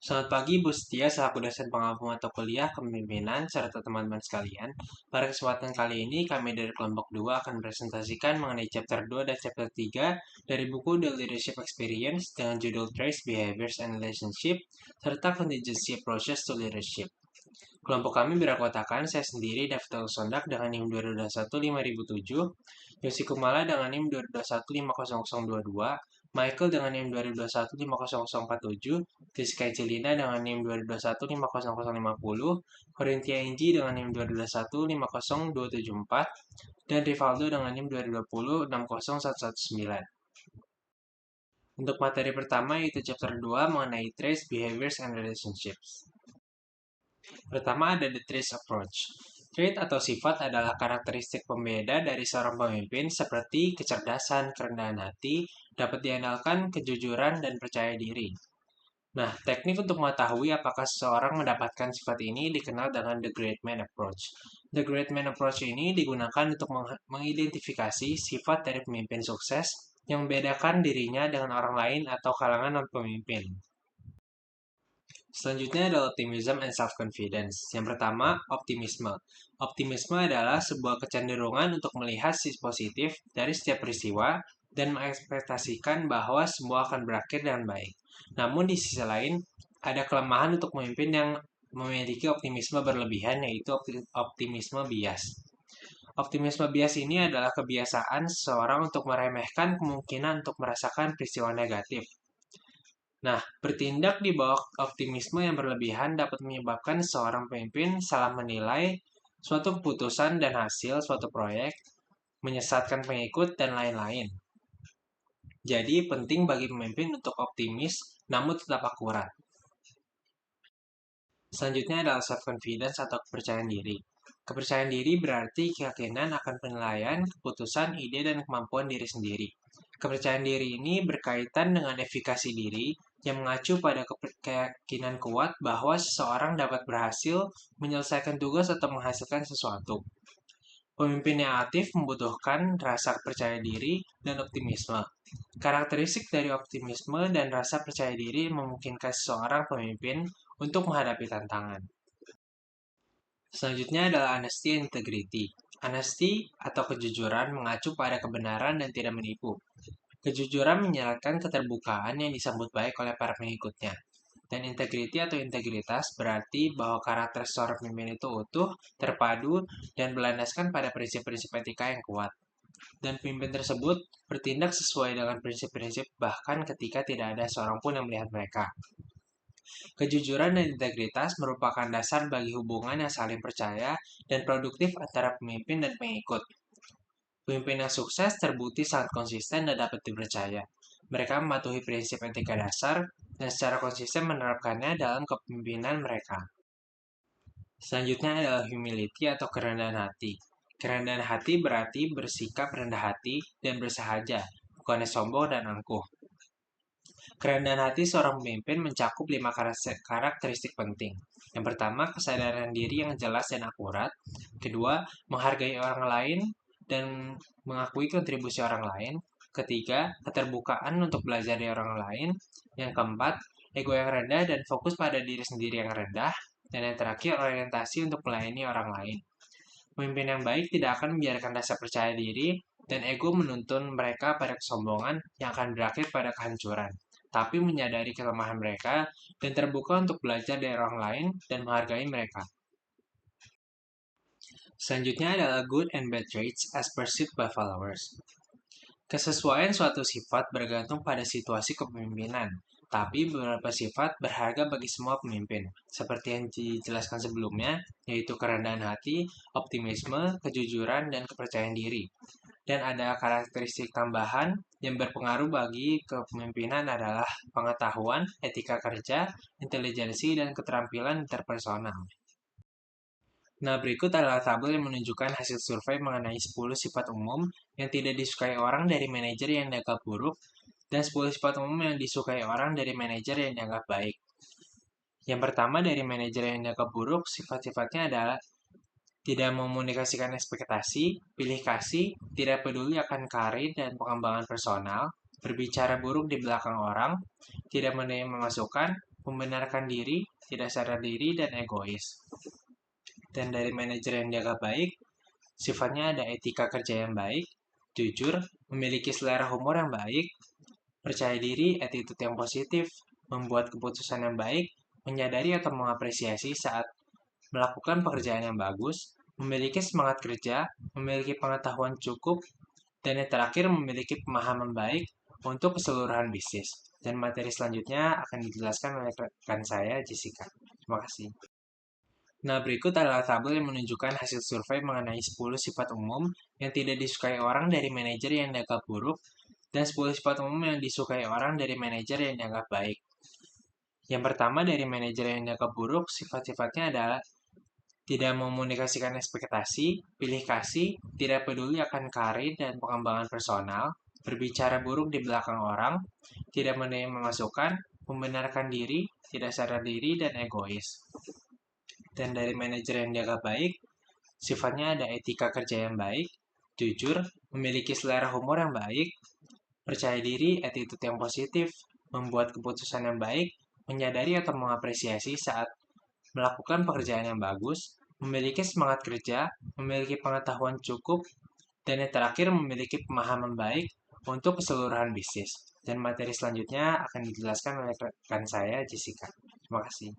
Selamat pagi Bu Setia, selaku dosen pengampu mata kuliah kepemimpinan serta teman-teman sekalian. Pada kesempatan kali ini kami dari kelompok 2 akan presentasikan mengenai chapter 2 dan chapter 3 dari buku The Leadership Experience dengan judul Traits, Behaviors, and Relationship serta Contingency Approaches to Leadership. Kelompok kami beranggotkan saya sendiri Daftar Sondak dengan NIM 2021-5007, Yosi Kumala dengan NIM 2021-50022, Michael dengan NIM 2021-50047, Rizky Celina dengan NIM 2021-50050, Corinthia Inji dengan NIM 2021-50274, dan Rivaldo dengan NIM 2020-60119. Untuk materi pertama yaitu chapter 2 mengenai Traits, Behaviors, and Relationships. Pertama ada the traits approach. Trait atau sifat adalah karakteristik pembeda dari seorang pemimpin seperti kecerdasan, kerendahan hati, dapat diandalkan, kejujuran, dan percaya diri. Nah, teknik untuk mengetahui apakah seseorang mendapatkan sifat ini dikenal dengan the Great Man Approach. The Great Man Approach ini digunakan untuk mengidentifikasi sifat dari pemimpin sukses yang membedakan dirinya dengan orang lain atau kalangan non-pemimpin. Selanjutnya adalah optimism and self-confidence. Yang pertama, optimisme. Optimisme adalah sebuah kecenderungan untuk melihat sisi positif dari setiap peristiwa dan mengekspektasikan bahwa semua akan berakhir dengan baik. Namun di sisi lain, ada kelemahan untuk pemimpin yang memiliki optimisme berlebihan, yaitu optimisme bias. Optimisme bias ini adalah kebiasaan seseorang untuk meremehkan kemungkinan untuk merasakan peristiwa negatif. Nah, bertindak di bawah optimisme yang berlebihan dapat menyebabkan seorang pemimpin salah menilai suatu keputusan dan hasil suatu proyek, menyesatkan pengikut, dan lain-lain. Jadi, penting bagi pemimpin untuk optimis namun tetap akurat. Selanjutnya adalah self-confidence atau kepercayaan diri. Kepercayaan diri berarti keyakinan akan penilaian, keputusan, ide, dan kemampuan diri sendiri. Kepercayaan diri ini berkaitan dengan efikasi diri yang mengacu pada keyakinan kuat bahwa seseorang dapat berhasil menyelesaikan tugas atau menghasilkan sesuatu. Pemimpin yang aktif membutuhkan rasa percaya diri dan optimisme. Karakteristik dari optimisme dan rasa percaya diri memungkinkan seseorang pemimpin untuk menghadapi tantangan. Selanjutnya adalah honesty and integrity. Honesty atau kejujuran mengacu pada kebenaran dan tidak menipu. Kejujuran menyeratkan keterbukaan yang disambut baik oleh para pengikutnya. Dan integrity atau integritas berarti bahwa karakter seorang pemimpin itu utuh, terpadu, dan berlandaskan pada prinsip-prinsip etika yang kuat. Dan pemimpin tersebut bertindak sesuai dengan prinsip-prinsip bahkan ketika tidak ada seorang pun yang melihat mereka. Kejujuran dan integritas merupakan dasar bagi hubungan yang saling percaya dan produktif antara pemimpin dan pengikut. Pemimpin yang sukses terbukti sangat konsisten dan dapat dipercaya. Mereka mematuhi prinsip etika dasar dan secara konsisten menerapkannya dalam kepemimpinan mereka. Selanjutnya adalah humility atau kerendahan hati. Kerendahan hati berarti bersikap rendah hati dan bersahaja, bukannya sombong dan angkuh. Kerendahan hati seorang pemimpin mencakup 5 karakteristik penting. Yang pertama, kesadaran diri yang jelas dan akurat. Kedua, menghargai orang lain dan mengakui kontribusi orang lain. Ketiga, keterbukaan untuk belajar dari orang lain. Yang keempat, ego yang rendah dan fokus pada diri sendiri yang rendah. Dan yang terakhir, orientasi untuk melayani orang lain. Pemimpin yang baik tidak akan membiarkan rasa percaya diri dan ego menuntun mereka pada kesombongan yang akan berakhir pada kehancuran, tapi menyadari kelemahan mereka dan terbuka untuk belajar dari orang lain dan menghargai mereka. Selanjutnya adalah good and bad traits as perceived by followers. Kesesuaian suatu sifat bergantung pada situasi kepemimpinan, tapi beberapa sifat berharga bagi semua pemimpin, seperti yang dijelaskan sebelumnya, yaitu kerendahan hati, optimisme, kejujuran, dan kepercayaan diri. Dan ada karakteristik tambahan yang berpengaruh bagi kepemimpinan adalah pengetahuan, etika kerja, intelijensi, dan keterampilan interpersonal. Nah, berikut adalah tabel yang menunjukkan hasil survei mengenai 10 sifat umum yang tidak disukai orang dari manajer yang dianggap buruk dan 10 sifat umum yang disukai orang dari manajer yang dianggap baik. Yang pertama dari manajer yang dianggap buruk, sifat-sifatnya adalah tidak mekomunikasikan ekspektasi, pilih kasih, tidak peduli akan karir dan pengembangan personal, berbicara buruk di belakang orang, tidak menerima masukan, membenarkan diri, tidak sadar diri, dan egois. Dan dari manajer yang dianggap baik, sifatnya ada etika kerja yang baik, jujur, memiliki selera humor yang baik, percaya diri, attitude yang positif, membuat keputusan yang baik, menyadari atau mengapresiasi saat melakukan pekerjaan yang bagus, memiliki semangat kerja, memiliki pengetahuan cukup, dan yang terakhir memiliki pemahaman baik untuk keseluruhan bisnis. Dan materi selanjutnya akan dijelaskan oleh rekan saya, Jessica. Terima kasih. Nah, berikut adalah tabel yang menunjukkan hasil survei mengenai 10 sifat umum yang tidak disukai orang dari manajer yang dianggap buruk dan 10 sifat umum yang disukai orang dari manajer yang dianggap baik. Yang pertama dari manajer yang dianggap buruk, sifat-sifatnya adalah tidak mekomunikasikan ekspektasi, pilih kasih, tidak peduli akan karir dan pengembangan personal, berbicara buruk di belakang orang, tidak menerima masukan, membenarkan diri, tidak sadar diri, dan egois. Dan dari manajer yang dianggap baik, sifatnya ada etika kerja yang baik, jujur, memiliki selera humor yang baik, percaya diri, attitude yang positif, membuat keputusan yang baik, menyadari atau mengapresiasi saat melakukan pekerjaan yang bagus, memiliki semangat kerja, memiliki pengetahuan cukup, dan yang terakhir memiliki pemahaman baik untuk keseluruhan bisnis. Dan materi selanjutnya akan dijelaskan oleh rekan saya, Jessica. Terima kasih.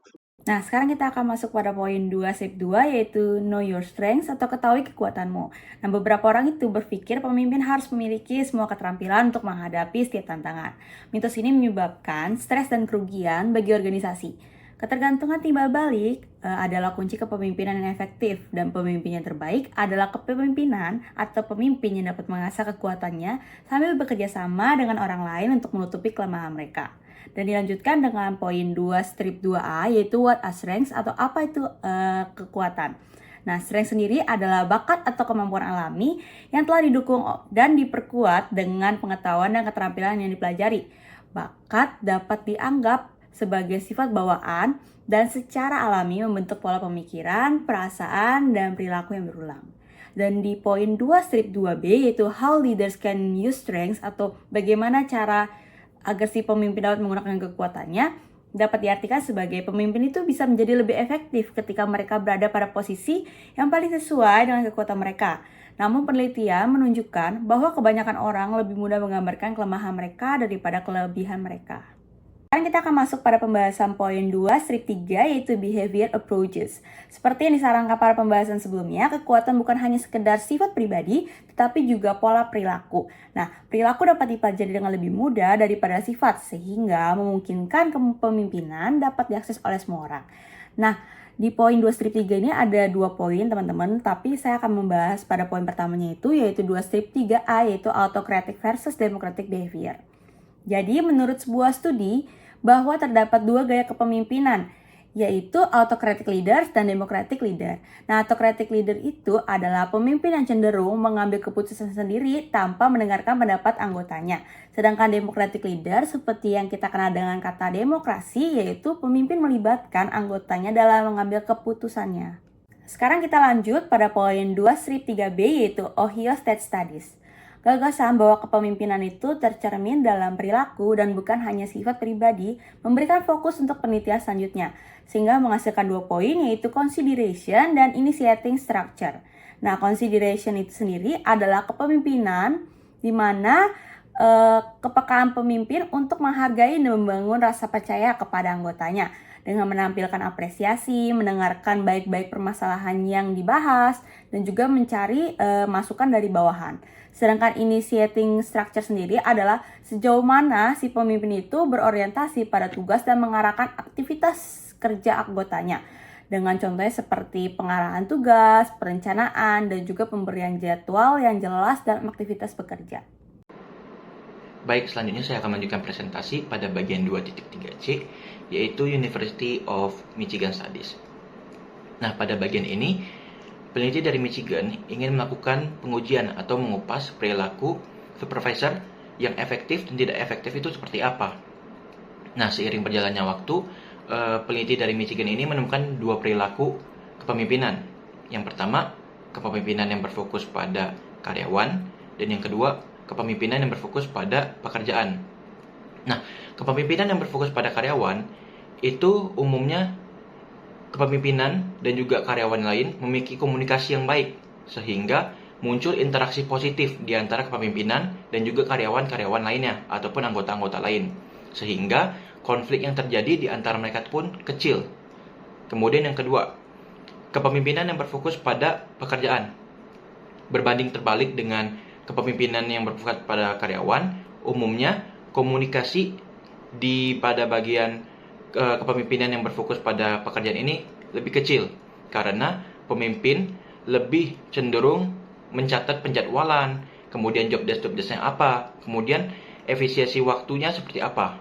Nah, sekarang kita akan masuk pada poin 2 step 2, yaitu know your strengths atau ketahui kekuatanmu. Nah, beberapa orang itu berpikir pemimpin harus memiliki semua keterampilan untuk menghadapi setiap tantangan. Mitos ini menyebabkan stres dan kerugian bagi organisasi. Ketergantungan timbal balik adalah kunci kepemimpinan yang efektif, dan pemimpin yang terbaik adalah kepemimpinan atau pemimpin yang dapat mengasah kekuatannya sambil bekerja sama dengan orang lain untuk menutupi kelemahan mereka. Dan dilanjutkan dengan poin 2 strip 2A, yaitu what are strengths atau apa itu kekuatan. Nah, strength sendiri adalah bakat atau kemampuan alami yang telah didukung dan diperkuat dengan pengetahuan dan keterampilan yang dipelajari. Bakat dapat dianggap sebagai sifat bawaan dan secara alami membentuk pola pemikiran, perasaan, dan perilaku yang berulang. Dan di poin 2 strip 2B, yaitu how leaders can use strengths atau bagaimana cara agar si pemimpin dapat menggunakan kekuatannya, dapat diartikan sebagai pemimpin itu bisa menjadi lebih efektif ketika mereka berada pada posisi yang paling sesuai dengan kekuatan mereka. Namun penelitian menunjukkan bahwa kebanyakan orang lebih mudah menggambarkan kelemahan mereka daripada kelebihan mereka. Sekarang kita akan masuk pada pembahasan poin 2 strip 3, yaitu behavior approaches. Seperti yang disarankan pada pembahasan sebelumnya, kekuatan bukan hanya sekedar sifat pribadi, tetapi juga pola perilaku. Nah, perilaku dapat dipelajari dengan lebih mudah daripada sifat, sehingga memungkinkan kepemimpinan dapat diakses oleh semua orang. Nah, di poin 2 strip 3 ini ada 2 poin teman-teman, tapi saya akan membahas pada poin pertamanya itu, yaitu 2 strip 3A, yaitu autocratic versus democratic behavior. Jadi menurut sebuah studi, bahwa terdapat 2 gaya kepemimpinan, yaitu autocratic leaders dan democratic leader. Nah, autocratic leader itu adalah pemimpin yang cenderung mengambil keputusan sendiri tanpa mendengarkan pendapat anggotanya. Sedangkan democratic leader seperti yang kita kenal dengan kata demokrasi, yaitu pemimpin melibatkan anggotanya dalam mengambil keputusannya. Sekarang kita lanjut pada poin 2 strip 3B, yaitu Ohio State Studies. Gagasan bahwa kepemimpinan itu tercermin dalam perilaku dan bukan hanya sifat pribadi memberikan fokus untuk penelitian selanjutnya, sehingga menghasilkan 2 poin, yaitu consideration dan initiating structure. Nah, consideration itu sendiri adalah kepemimpinan di mana kepekaan pemimpin untuk menghargai dan membangun rasa percaya kepada anggotanya dengan menampilkan apresiasi, mendengarkan baik-baik permasalahan yang dibahas, dan juga mencari masukan dari bawahan. Sedangkan initiating structure sendiri adalah sejauh mana si pemimpin itu berorientasi pada tugas dan mengarahkan aktivitas kerja anggotanya. Dengan contohnya seperti pengarahan tugas, perencanaan, dan juga pemberian jadwal yang jelas dalam aktivitas bekerja. Baik, selanjutnya saya akan melanjutkan presentasi pada bagian 2.3C, yaitu University of Michigan Studies. Nah, pada bagian ini, peneliti dari Michigan ingin melakukan pengujian atau mengupas perilaku supervisor yang efektif dan tidak efektif itu seperti apa. Nah, seiring berjalannya waktu, peneliti dari Michigan ini menemukan 2 perilaku kepemimpinan. Yang pertama, kepemimpinan yang berfokus pada karyawan, dan yang kedua, kepemimpinan yang berfokus pada pekerjaan. Nah, kepemimpinan yang berfokus pada karyawan itu umumnya kepemimpinan dan juga karyawan lain memiliki komunikasi yang baik, sehingga muncul interaksi positif di antara kepemimpinan dan juga karyawan-karyawan lainnya ataupun anggota-anggota lain, sehingga konflik yang terjadi di antara mereka pun kecil. Kemudian yang kedua, kepemimpinan yang berfokus pada pekerjaan. Berbanding terbalik dengan kepemimpinan yang berfokus pada karyawan, umumnya komunikasi pada bagian kepemimpinan yang berfokus pada pekerjaan ini lebih kecil, karena pemimpin lebih cenderung mencatat penjadwalan, kemudian job desk-nya apa, kemudian efisiensi waktunya seperti apa.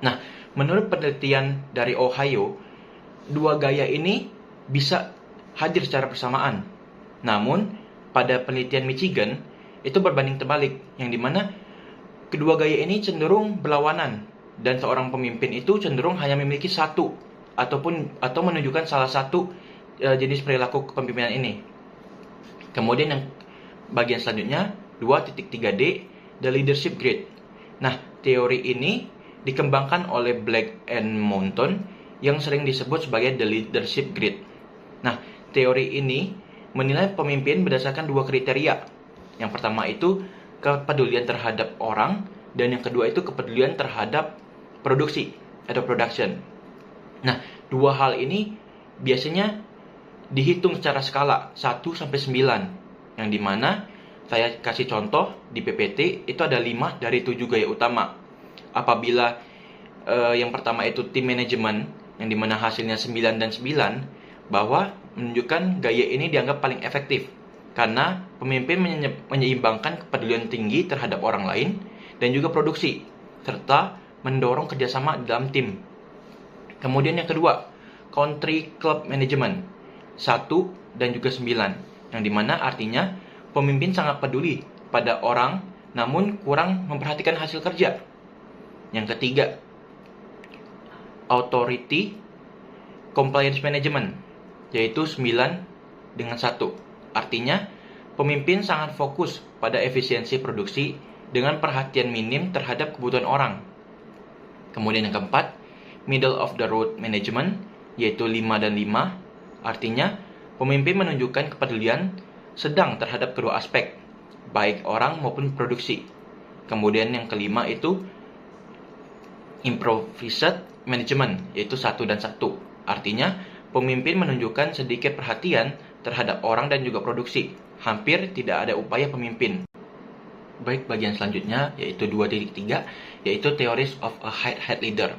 Nah, menurut penelitian dari Ohio, dua gaya ini bisa hadir secara bersamaan. Namun, pada penelitian Michigan, itu berbanding terbalik, yang dimana kedua gaya ini cenderung berlawanan, dan seorang pemimpin itu cenderung hanya memiliki satu, atau menunjukkan salah satu jenis perilaku kepemimpinan ini. Kemudian yang bagian selanjutnya, 2.3D, The Leadership Grid. Nah, teori ini dikembangkan oleh Black and Mountain yang sering disebut sebagai The Leadership Grid. Nah, teori ini menilai pemimpin berdasarkan dua kriteria. Yang pertama itu kepedulian terhadap orang, dan yang kedua itu kepedulian terhadap produksi atau production. Nah, dua hal ini biasanya dihitung secara skala 1 sampai 9, yang dimana saya kasih contoh di PPT itu ada 5 dari 7 gaya utama. Apabila yang pertama itu tim manajemen, yang dimana hasilnya 9 dan 9, bahwa menunjukkan gaya ini dianggap paling efektif karena pemimpin menyeimbangkan kepedulian tinggi terhadap orang lain dan juga produksi, serta mendorong kerjasama dalam tim. Kemudian yang kedua, country club management 1 dan juga 9, yang dimana artinya pemimpin sangat peduli pada orang namun kurang memperhatikan hasil kerja. Yang ketiga, authority compliance management, yaitu 9 dengan 1. Artinya, pemimpin sangat fokus pada efisiensi produksi dengan perhatian minim terhadap kebutuhan orang. Kemudian yang keempat, middle of the road management, yaitu 5 dan 5. Artinya, pemimpin menunjukkan kepedulian sedang terhadap kedua aspek, baik orang maupun produksi. Kemudian yang kelima itu improvised management, yaitu 1 dan 1. Artinya, pemimpin menunjukkan sedikit perhatian terhadap orang dan juga produksi. Hampir tidak ada upaya pemimpin. Baik, bagian selanjutnya yaitu 2.3, yaitu Theories of a Head Leader.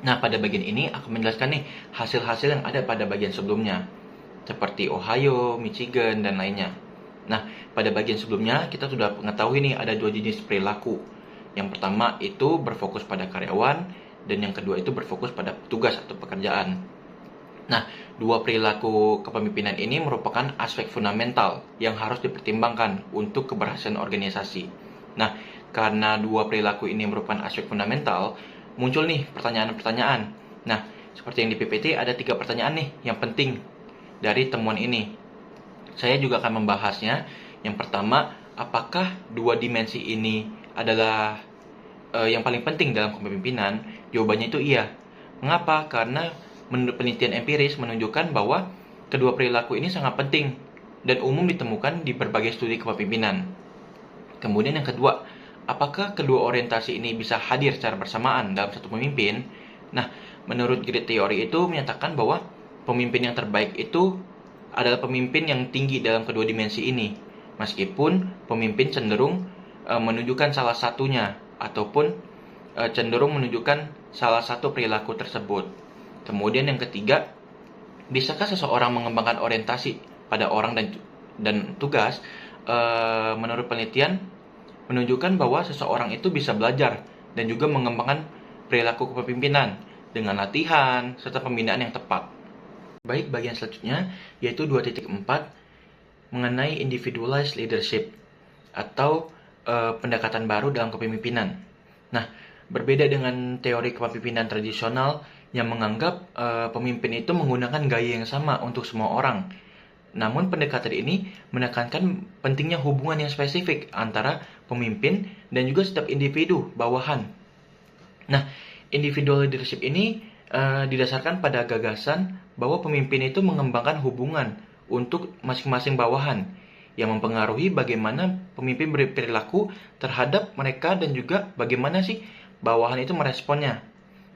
Nah, pada bagian ini akan menjelaskan nih hasil-hasil yang ada pada bagian sebelumnya, seperti Ohio, Michigan, dan lainnya. Nah, pada bagian sebelumnya kita sudah mengetahui nih ada dua jenis perilaku. Yang pertama itu berfokus pada karyawan, dan yang kedua itu berfokus pada tugas atau pekerjaan. Nah, dua perilaku kepemimpinan ini merupakan aspek fundamental yang harus dipertimbangkan untuk keberhasilan organisasi. Nah, karena dua perilaku ini merupakan aspek fundamental, muncul nih pertanyaan-pertanyaan. Nah, seperti yang di PPT ada 3 pertanyaan nih yang penting dari temuan ini. Saya juga akan membahasnya. Yang pertama, apakah dua dimensi ini adalah yang paling penting dalam kepemimpinan? Jawabannya itu iya. Mengapa? Karena menurut penelitian empiris menunjukkan bahwa kedua perilaku ini sangat penting dan umum ditemukan di berbagai studi kepemimpinan. Kemudian yang kedua, apakah kedua orientasi ini bisa hadir secara bersamaan dalam satu pemimpin? Nah, menurut grid teori itu menyatakan bahwa pemimpin yang terbaik itu adalah pemimpin yang tinggi dalam kedua dimensi ini, meskipun pemimpin cenderung menunjukkan salah satunya ataupun cenderung menunjukkan salah satu perilaku tersebut. Kemudian yang ketiga, bisakah seseorang mengembangkan orientasi pada orang dan tugas? Menurut penelitian menunjukkan bahwa seseorang itu bisa belajar dan juga mengembangkan perilaku kepemimpinan dengan latihan serta pembinaan yang tepat. Baik, bagian selanjutnya yaitu 2.4 mengenai individualized leadership atau pendekatan baru dalam kepemimpinan. Nah, berbeda dengan teori kepemimpinan tradisional yang menganggap pemimpin itu menggunakan gaya yang sama untuk semua orang. Namun pendekatan ini menekankan pentingnya hubungan yang spesifik antara pemimpin dan juga setiap individu bawahan. Nah, individual leadership ini didasarkan pada gagasan bahwa pemimpin itu mengembangkan hubungan untuk masing-masing bawahan yang mempengaruhi bagaimana pemimpin berperilaku terhadap mereka dan juga bagaimana sih bawahan itu meresponnya.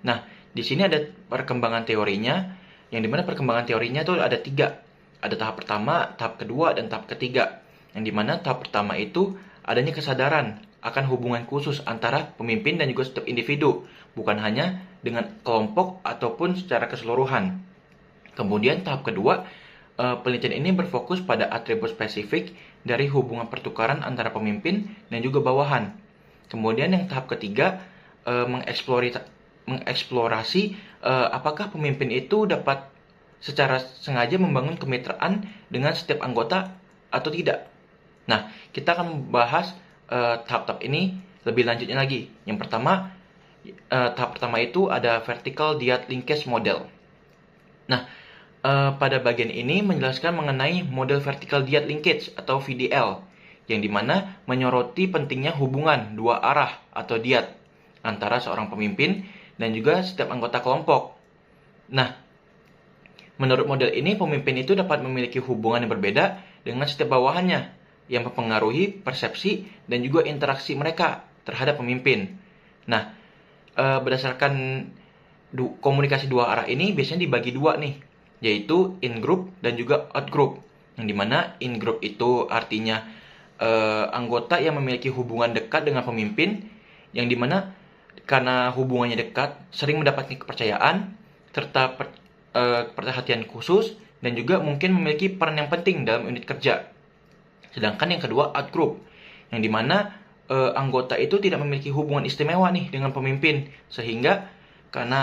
Nah, di sini ada perkembangan teorinya, yang dimana perkembangan teorinya itu ada 3. Ada tahap pertama, tahap kedua, dan tahap ketiga. Yang dimana tahap pertama itu adanya kesadaran akan hubungan khusus antara pemimpin dan juga setiap individu, bukan hanya dengan kelompok ataupun secara keseluruhan. Kemudian tahap kedua, penelitian ini berfokus pada atribut spesifik dari hubungan pertukaran antara pemimpin dan juga bawahan. Kemudian yang tahap ketiga, mengeksplorasi apakah pemimpin itu dapat secara sengaja membangun kemitraan dengan setiap anggota atau tidak. Nah, kita akan membahas tahap-tahap ini lebih lanjutnya lagi. Yang pertama, tahap pertama itu ada Vertical Dyad Linkage Model. Nah, pada bagian ini menjelaskan mengenai model Vertical Dyad Linkage atau VDL, yang dimana menyoroti pentingnya hubungan dua arah atau dyad antara seorang pemimpin dan juga setiap anggota kelompok. Nah, menurut model ini, pemimpin itu dapat memiliki hubungan yang berbeda dengan setiap bawahannya, yang mempengaruhi persepsi dan juga interaksi mereka terhadap pemimpin. Nah, berdasarkan komunikasi dua arah ini biasanya dibagi dua nih, yaitu in-group dan juga out-group. Yang dimana in-group itu artinya anggota yang memiliki hubungan dekat dengan pemimpin, yang dimana karena hubungannya dekat, sering mendapatkan kepercayaan, serta perhatian khusus, dan juga mungkin memiliki peran yang penting dalam unit kerja. Sedangkan yang kedua, out-group, yang dimana anggota itu tidak memiliki hubungan istimewa nih dengan pemimpin, sehingga karena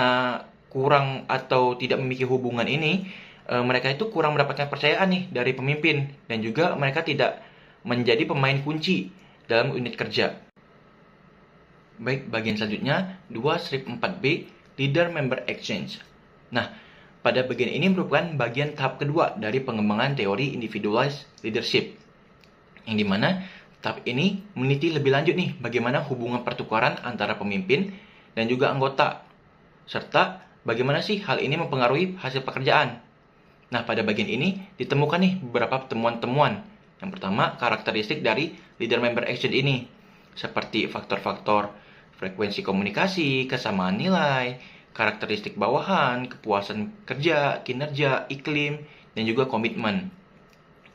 kurang atau tidak memiliki hubungan ini, mereka itu kurang mendapatkan kepercayaan nih dari pemimpin, dan juga mereka tidak menjadi pemain kunci dalam unit kerja. Baik, bagian selanjutnya 2-4B, Leader Member Exchange. Nah, pada bagian ini merupakan bagian tahap kedua dari pengembangan teori individualized leadership, yang dimana tahap ini meneliti lebih lanjut nih bagaimana hubungan pertukaran antara pemimpin dan juga anggota, serta bagaimana sih hal ini mempengaruhi hasil pekerjaan. Nah, pada bagian ini ditemukan nih beberapa temuan-temuan. Yang pertama, karakteristik dari leader member action ini, seperti faktor-faktor frekuensi komunikasi, kesamaan nilai, karakteristik bawahan, kepuasan kerja, kinerja, iklim, dan juga komitmen.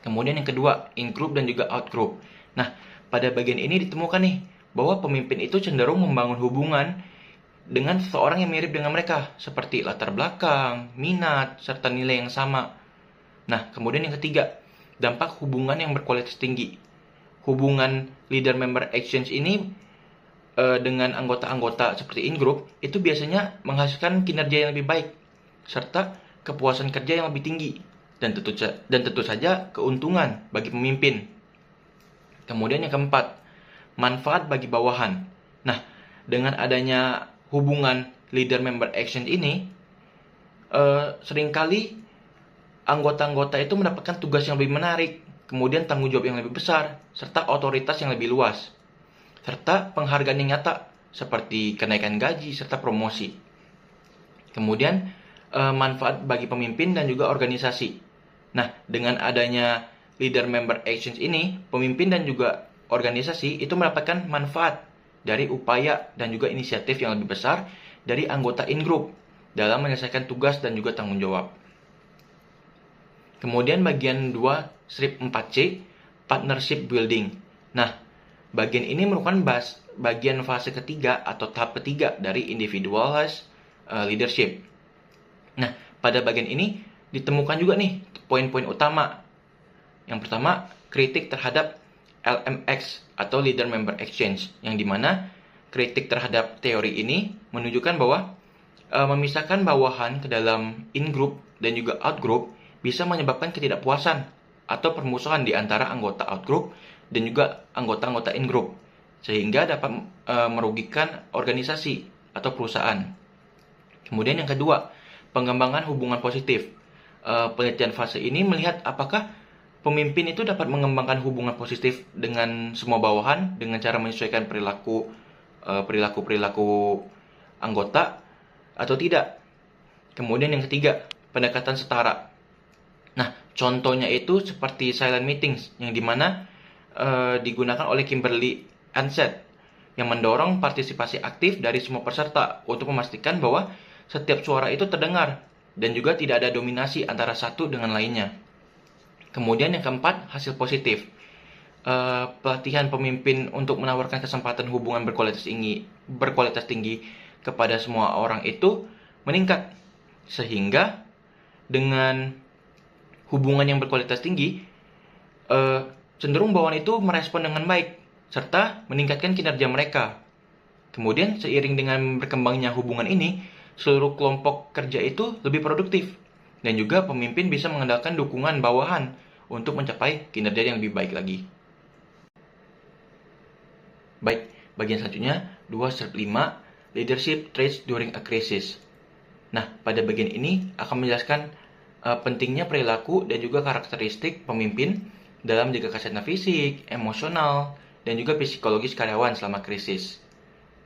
Kemudian yang kedua, in-group dan juga out-group. Nah, pada bagian ini ditemukan nih bahwa pemimpin itu cenderung membangun hubungan dengan seseorang yang mirip dengan mereka, seperti latar belakang, minat, serta nilai yang sama. Nah, kemudian yang ketiga, dampak hubungan yang berkualitas tinggi. Hubungan leader-member exchange ini dengan anggota-anggota seperti in-group itu biasanya menghasilkan kinerja yang lebih baik, serta kepuasan kerja yang lebih tinggi, dan tentu saja keuntungan bagi pemimpin. Kemudian yang keempat, manfaat bagi bawahan. Nah, dengan adanya hubungan leader-member action ini, seringkali anggota-anggota itu mendapatkan tugas yang lebih menarik, kemudian tanggung jawab yang lebih besar, serta otoritas yang lebih luas, serta penghargaan yang nyata seperti kenaikan gaji serta promosi. Kemudian manfaat bagi pemimpin dan juga organisasi. Nah, dengan adanya leader member actions ini, pemimpin dan juga organisasi itu mendapatkan manfaat dari upaya dan juga inisiatif yang lebih besar dari anggota in-group dalam menyelesaikan tugas dan juga tanggung jawab. Kemudian bagian 2-4C, partnership building. Nah, bagian ini merupakan bagian fase ketiga atau tahap ketiga dari individualized leadership. Nah, pada bagian ini ditemukan juga nih poin-poin utama. Yang pertama, kritik terhadap LMX atau Leader Member Exchange, yang dimana kritik terhadap teori ini menunjukkan bahwa memisahkan bawahan ke dalam in-group dan juga out-group bisa menyebabkan ketidakpuasan atau permusuhan di antara anggota out-group dan juga anggota-anggota in-group, sehingga dapat merugikan organisasi atau perusahaan. Kemudian yang kedua, pengembangan hubungan positif. Penelitian fase ini melihat apakah pemimpin itu dapat mengembangkan hubungan positif dengan semua bawahan dengan cara menyesuaikan perilaku anggota atau tidak. Kemudian yang ketiga, pendekatan setara. Nah, contohnya itu seperti silent meetings, yang dimana digunakan oleh Kimberly Ansett, yang mendorong partisipasi aktif dari semua peserta untuk memastikan bahwa setiap suara itu terdengar, dan juga tidak ada dominasi antara satu dengan lainnya. Kemudian yang keempat, hasil positif. Pelatihan pemimpin untuk menawarkan kesempatan hubungan berkualitas tinggi kepada semua orang itu meningkat, sehingga dengan hubungan yang berkualitas tinggi, cenderung bawahan itu merespon dengan baik serta meningkatkan kinerja mereka. Kemudian seiring dengan berkembangnya hubungan ini, seluruh kelompok kerja itu lebih produktif, dan juga pemimpin bisa mengandalkan dukungan bawahan untuk mencapai kinerja yang lebih baik lagi. Baik, bagian selanjutnya 2/5 Leadership Traits During a Crisis. Nah, pada bagian ini akan menjelaskan pentingnya perilaku dan juga karakteristik pemimpin dalam menjaga kesehatan fisik, emosional, dan juga psikologis karyawan selama krisis.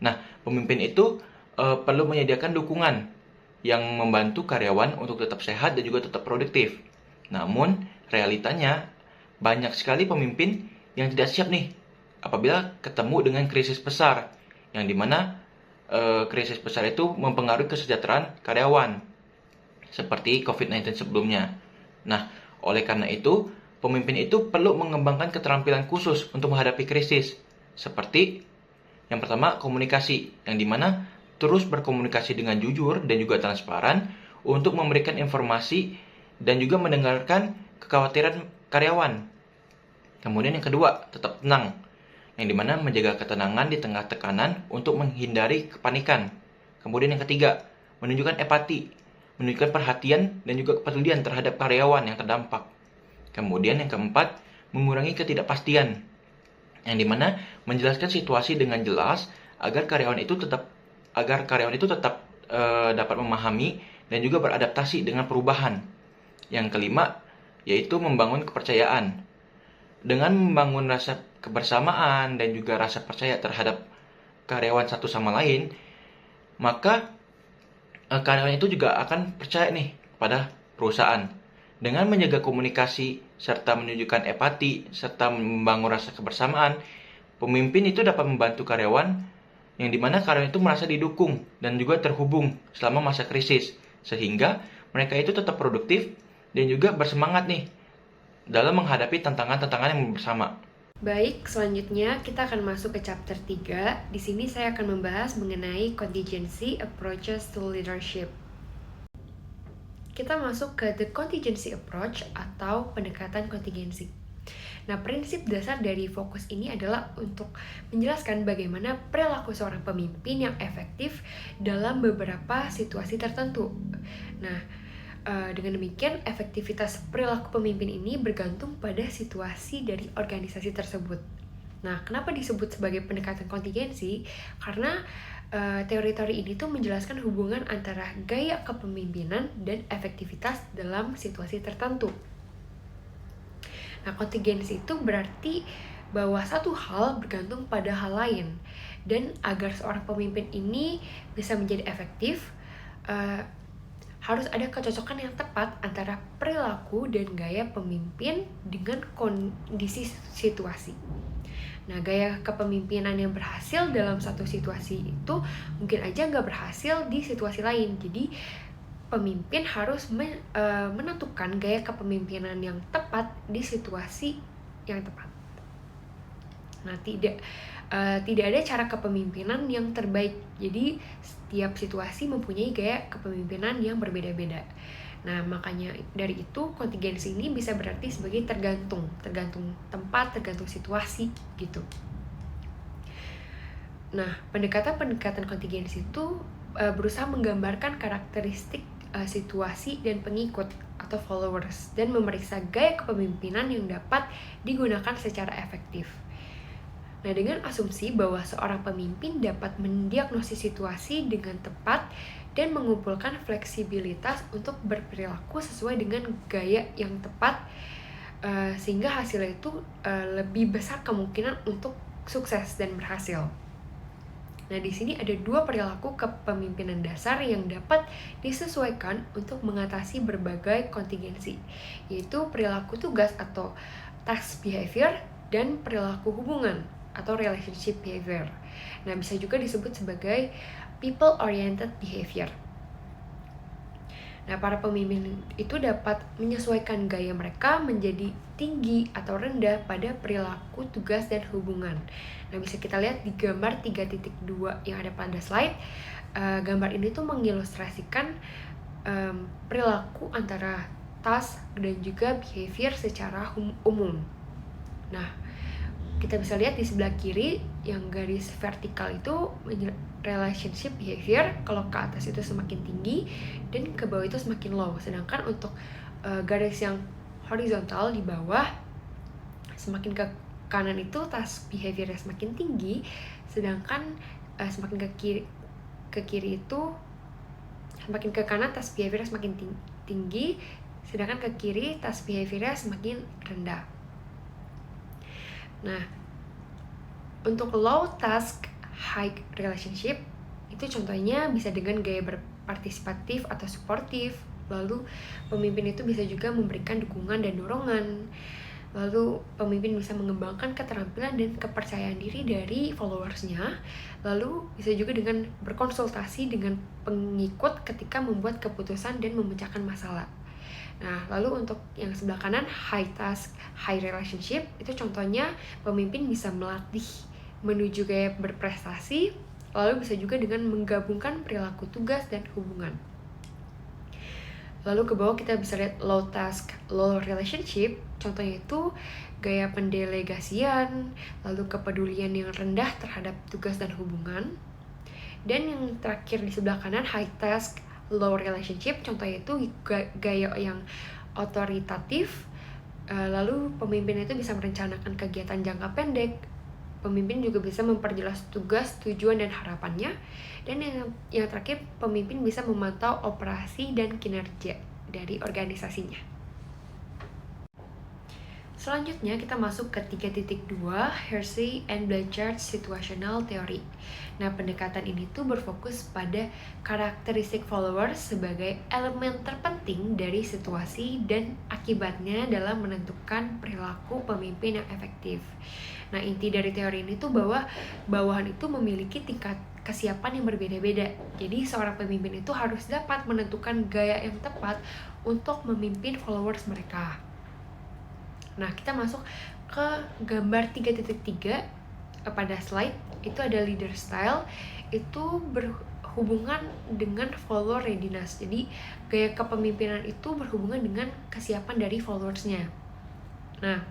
Nah, pemimpin itu perlu menyediakan dukungan yang membantu karyawan untuk tetap sehat dan juga tetap produktif. Namun, realitanya banyak sekali pemimpin yang tidak siap nih apabila ketemu dengan krisis besar, yang dimana krisis besar itu mempengaruhi kesejahteraan karyawan, seperti COVID-19 sebelumnya. Nah, oleh karena itu, pemimpin itu perlu mengembangkan keterampilan khusus untuk menghadapi krisis, seperti yang pertama, komunikasi, yang dimana terus berkomunikasi dengan jujur dan juga transparan untuk memberikan informasi dan juga mendengarkan kekhawatiran karyawan. Kemudian yang kedua, tetap tenang, yang dimana menjaga ketenangan di tengah tekanan untuk menghindari kepanikan. Kemudian yang ketiga, menunjukkan empati, menunjukkan perhatian dan juga kepedulian terhadap karyawan yang terdampak. Kemudian yang keempat, mengurangi ketidakpastian, yang dimana menjelaskan situasi dengan jelas agar karyawan itu tetap dapat memahami dan juga beradaptasi dengan perubahan. Yang kelima, yaitu membangun kepercayaan. Dengan membangun rasa kebersamaan dan juga rasa percaya terhadap karyawan satu sama lain, maka karyawan itu juga akan percaya nih pada perusahaan. Dengan menjaga komunikasi serta menunjukkan empati serta membangun rasa kebersamaan, pemimpin itu dapat membantu karyawan, yang dimana karyawan itu merasa didukung dan juga terhubung selama masa krisis, sehingga mereka itu tetap produktif dan juga bersemangat nih dalam menghadapi tantangan-tantangan yang bersama. Baik, selanjutnya kita akan masuk ke chapter 3. Di sini saya akan membahas mengenai contingency approaches to leadership. Kita masuk ke the contingency approach atau pendekatan kontingensi. Nah, prinsip dasar dari fokus ini adalah untuk menjelaskan bagaimana perilaku seorang pemimpin yang efektif dalam beberapa situasi tertentu. Nah, dengan demikian, efektivitas perilaku pemimpin ini bergantung pada situasi dari organisasi tersebut. Nah, kenapa disebut sebagai pendekatan kontingensi? Karena teori-teori ini tuh menjelaskan hubungan antara gaya kepemimpinan dan efektivitas dalam situasi tertentu. Nah, kontingensi itu berarti bahwa satu hal bergantung pada hal lain, dan agar seorang pemimpin ini bisa menjadi efektif, harus ada kecocokan yang tepat antara perilaku dan gaya pemimpin dengan kondisi situasi. Nah, gaya kepemimpinan yang berhasil dalam satu situasi itu mungkin aja nggak berhasil di situasi lain. Jadi, pemimpin harus menentukan gaya kepemimpinan yang tepat di situasi yang tepat. Nah, tidak ada cara kepemimpinan yang terbaik. Jadi setiap situasi mempunyai gaya kepemimpinan yang berbeda-beda. Nah, makanya dari itu kontingensi ini bisa berarti sebagai tergantung tempat, tergantung situasi gitu. Nah, pendekatan kontingensi itu berusaha menggambarkan karakteristik situasi dan pengikut atau followers, dan memeriksa gaya kepemimpinan yang dapat digunakan secara efektif. Nah, dengan asumsi bahwa seorang pemimpin dapat mendiagnosis situasi dengan tepat dan mengumpulkan fleksibilitas untuk berperilaku sesuai dengan gaya yang tepat, sehingga hasilnya itu lebih besar kemungkinan untuk sukses dan berhasil. Nah, di sini ada 2 perilaku kepemimpinan dasar yang dapat disesuaikan untuk mengatasi berbagai kontingensi, yaitu perilaku tugas atau task behavior dan perilaku hubungan atau relationship behavior. Nah, bisa juga disebut sebagai people-oriented behavior. Nah, para pemimpin itu dapat menyesuaikan gaya mereka menjadi tinggi atau rendah pada perilaku, tugas, dan hubungan. Nah, bisa kita lihat di gambar 3.2 yang ada pada slide. Gambar ini tuh mengilustrasikan perilaku antara task dan juga behavior secara umum. Nah, kita bisa lihat di sebelah kiri yang garis vertikal itu relationship behavior, kalau ke atas itu semakin tinggi dan ke bawah itu semakin low. Sedangkan untuk garis yang horizontal di bawah, semakin ke kanan itu task behavior semakin tinggi, sedangkan semakin ke kiri itu semakin ke kanan task behavior semakin tinggi, sedangkan ke kiri task behavior semakin rendah. Nah, untuk low task high relationship itu contohnya bisa dengan gaya berpartisipatif atau suportif. Lalu pemimpin itu bisa juga memberikan dukungan dan dorongan. Lalu pemimpin bisa mengembangkan keterampilan dan kepercayaan diri dari followersnya. Lalu bisa juga dengan berkonsultasi dengan pengikut ketika membuat keputusan dan memecahkan masalah. Nah, lalu untuk yang sebelah kanan, high task, high relationship, itu contohnya pemimpin bisa melatih menuju gaya berprestasi, lalu bisa juga dengan menggabungkan perilaku tugas dan hubungan. Lalu ke bawah kita bisa lihat low task, low relationship, contohnya itu gaya pendelegasian, lalu kepedulian yang rendah terhadap tugas dan hubungan. Dan yang terakhir di sebelah kanan, high task, low relationship, contohnya itu gaya yang otoritatif, lalu pemimpin itu bisa merencanakan kegiatan jangka pendek, pemimpin juga bisa memperjelas tugas, tujuan, dan harapannya, dan yang terakhir pemimpin bisa memantau operasi dan kinerja dari organisasinya. Selanjutnya kita masuk ke 3.2 Hersey and Blanchard Situational Theory. Nah, pendekatan ini tuh berfokus pada karakteristik followers sebagai elemen terpenting dari situasi dan akibatnya dalam menentukan perilaku pemimpin yang efektif. Nah, inti dari teori ini tuh bahwa bawahan itu memiliki tingkat kesiapan yang berbeda-beda. Jadi seorang pemimpin itu harus dapat menentukan gaya yang tepat untuk memimpin followers mereka. Nah, kita masuk ke gambar 3.3 pada slide. Itu ada leader style, itu berhubungan dengan follower readiness. Jadi, gaya kepemimpinan itu berhubungan dengan kesiapan dari followersnya. Nah,